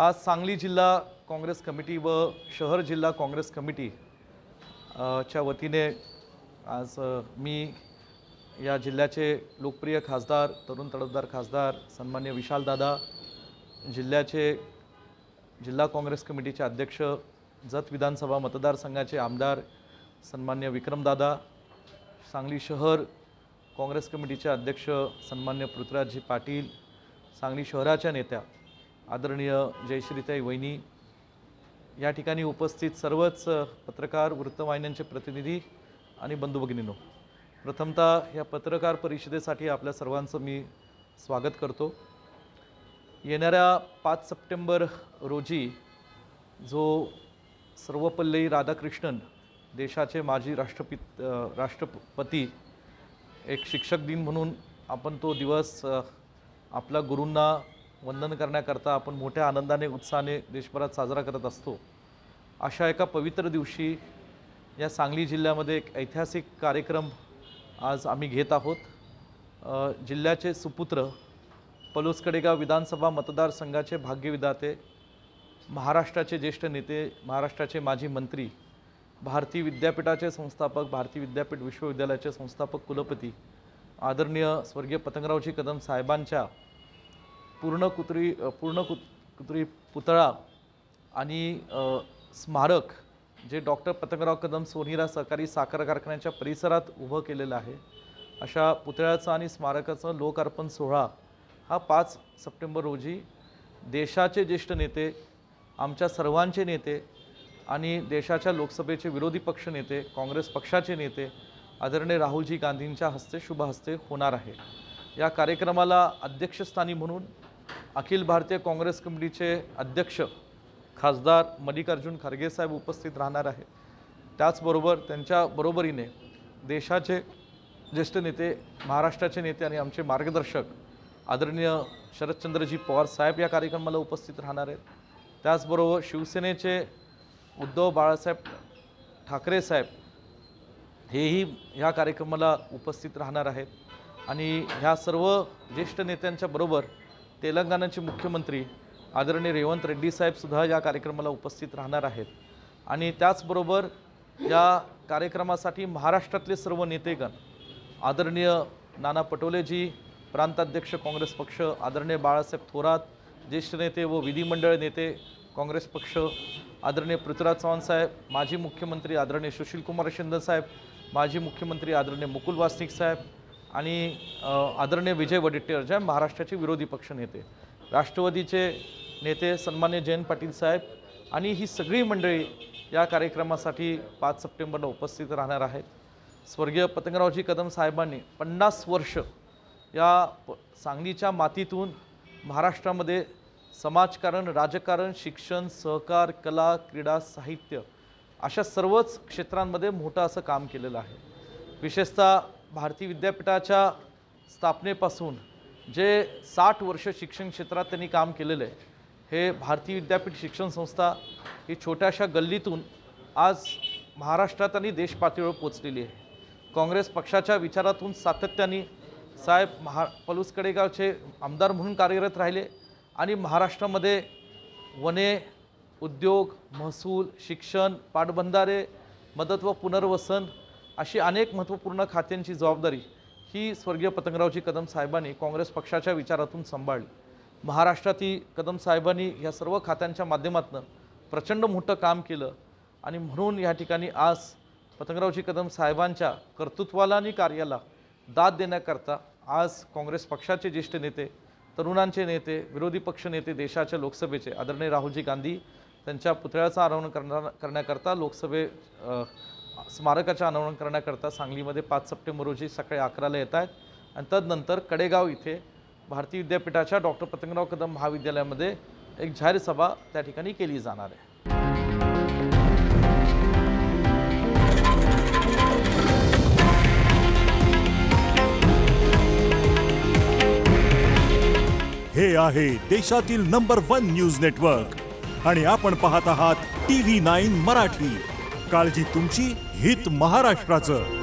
आज सांगली जिल्हा काँग्रेस कमिटी व शहर जिल्हा काँग्रेस कमिटी च्या वतीने आज मी या जिल्ह्याचे लोकप्रिय खासदार तरुण तडफदार खासदार सन्मान्य विशाल दादा, जिल्ह्याचे जिल्हा काँग्रेस कमिटीचे अध्यक्ष जत विधानसभा मतदारसंघाचे आमदार सन्मान्य विक्रम दादा, सांगली शहर काँग्रेस कमिटीचे अध्यक्ष सन्मान्य पृथ्वीराजजी पाटील, सांगली शहराच्या नेत्या आदरणीय जयश्रीताई वहिनी, या ठिकाणी उपस्थित सर्वच पत्रकार वृत्तवाहिन्यांचे प्रतिनिधी आणि बंधू भगिनींनो, प्रथमतः या पत्रकार परिषदेसाठी आपल्या सर्वांचं मी स्वागत करतो। येणाऱ्या 5 सप्टेंबर रोजी जो सर्वपल्ली राधाकृष्णन देशाचे माजी राष्ट्रपती एक शिक्षक दिन म्हणून आपण तो दिवस आपल्या गुरूंना वंदन करण्याकरता आपण मोठ्या आनंदाने उत्साहाने देशभरात साजरा करत असतो। अशा एका पवित्र दिवशी या सांगली जिल्ह्यामध्ये एक ऐतिहासिक कार्यक्रम आज आम्ही घेत आहोत। जिल्ह्याचे सुपुत्र पलूस-कडेगाव विधानसभा मतदारसंघाचे भाग्यविधाते, महाराष्ट्राचे ज्येष्ठ नेते, महाराष्ट्राचे माजी मंत्री, भारतीय विद्यापीठाचे संस्थापक, भारतीय विद्यापीठ विश्वविद्यालयाचे संस्थापक कुलपती आदरणीय स्वर्गीय पतंगरावजी कदम साहेबांच्या पूर्णकुत्री पुतळा आणि स्मारक जे डॉक्टर पतंगराव कदम सोनेरा सहकारी साखर कारखान्याच्या परिसरात उभं केलेलं आहे, अशा पुतळ्याचा आणि स्मारकाचा लोकार्पण सोहळा हा 5 सप्टेंबर रोजी देशाचे ज्येष्ठ नेते, आमच्या सर्वांचे नेते आणि देशाच्या लोकसभेचे विरोधी पक्ष नेते, काँग्रेस पक्षाचे नेते आदरणीय राहुलजी गांधींच्या हस्ते शुभ हस्ते होणार आहे। या कार्यक्रमाला अध्यक्षस्थानी म्हणून अखिल भारतीय काँग्रेस कमिटीचे अध्यक्ष खासदार मल्लिकार्जुन खरगे साहेब उपस्थित राहणार आहे। त्याचबरोबर त्यांच्या बरोबरीने देशाचे ज्येष्ठ नेते, महाराष्ट्राचे नेते आणि आमचे मार्गदर्शक आदरणीय शरदचंद्रजी पवार साहेब या कार्यक्रमाला उपस्थित राहणार आहेत। त्याचबरोबर शिवसेनेचे उद्धव बाळासाहेब ठाकरे साहेब हेही ह्या कार्यक्रमाला उपस्थित राहणार आहेत आणि ह्या सर्व ज्येष्ठ नेत्यांच्या बरोबर तेलंगणाचे मुख्यमंत्री आदरणीय रेवंत रेड्डी साहेब सुद्धा या कार्यक्रमाला उपस्थित राहणार आहेत। आणि त्याचबरोबर या कार्यक्रमासाठी महाराष्ट्रातले सर्व नेतेगण आदरणीय नाना पटोलेजी, प्रांताध्यक्ष काँग्रेस पक्ष आदरणीय बाळासाहेब थोरात, ज्येष्ठ नेते व विधिमंडळ नेते काँग्रेस पक्ष आदरणीय पृथ्वीराज चव्हाण साहेब, माजी मुख्यमंत्री आदरणीय सुशीलकुमार शिंदे साहेब, माजी मुख्यमंत्री आदरणीय मुकुल वासनिक साहेब आणि आदरणीय विजय वडेट्टीवार जे महाराष्ट्राचे विरोधी पक्ष नेते, राष्ट्रवादीचे नेते सन्मान्य जयंत पाटील साहेब आणि ही सगळी मंडळी या कार्यक्रमासाठी 5 सप्टेंबरला उपस्थित राहणार आहेत। स्वर्गीय पतंगरावजी कदम साहेबांनी 50 वर्ष या सांगलीच्या मातीतून महाराष्ट्रामध्ये समाजकारण, राजकारण, शिक्षण, सहकार, कला, क्रीडा, साहित्य अशा सर्वच क्षेत्रांमध्ये मोठं असं काम केलेलं आहे। विशेषतः भारतीय विद्यापीठाच्या स्थापनेपासून जे 60 वर्ष शिक्षण क्षेत्रात त्यांनी काम केलेलं आहे, हे भारतीय विद्यापीठ शिक्षण संस्था ही छोट्याशा गल्लीतून आज महाराष्ट्रात आणि देश पातळीवर पोचलेली आहे। काँग्रेस पक्षाच्या विचारातून सातत्याने साहेब पलूस-कडेगावचे आमदार म्हणून कार्यरत राहिले आणि महाराष्ट्रामध्ये वने, उद्योग, महसूल, शिक्षण, पाटबंधारे, मदत व पुनर्वसन अशी अनेक महत्त्वपूर्ण खात्यांची जबाबदारी ही स्वर्गीय पतंगरावजी कदम साहेबांनी काँग्रेस पक्षाच्या विचारातून सांभाळली। महाराष्ट्रातील कदम साहेबांनी या सर्व खात्यांच्या माध्यमातून प्रचंड मोठं काम केलं आणि म्हणून या ठिकाणी आज पतंगरावजी कदम साहेबांच्या कर्तृत्वाला आणि कार्याला दाद देण्याकरता आज काँग्रेस पक्षाचे ज्येष्ठ नेते, तरुणांचे नेते, विरोधी पक्ष नेते, देशाच्या लोकसभेचे आदरणीय राहुलजी गांधी त्यांच्या पुतळ्याचं अनावरण करण्याकरता स्मारकाचं अनावरण करण्याकरता सांगलीमध्ये 5 सप्टेंबर रोजी सकाळी 11ला येत आहेत आणि तदनंतर कडेगाव इथे भारतीय विद्यापीठाच्या डॉक्टर पतंगराव कदम महाविद्यालयामध्ये एक जाहीर सभा त्या ठिकाणी केली जाणार आहे। हे आहे देशातील नंबर 1 न्यूज नेटवर्क आणि आपण पाहत आहात TV9 मराठी। काळजी तुमची, हित महाराष्ट्राचं।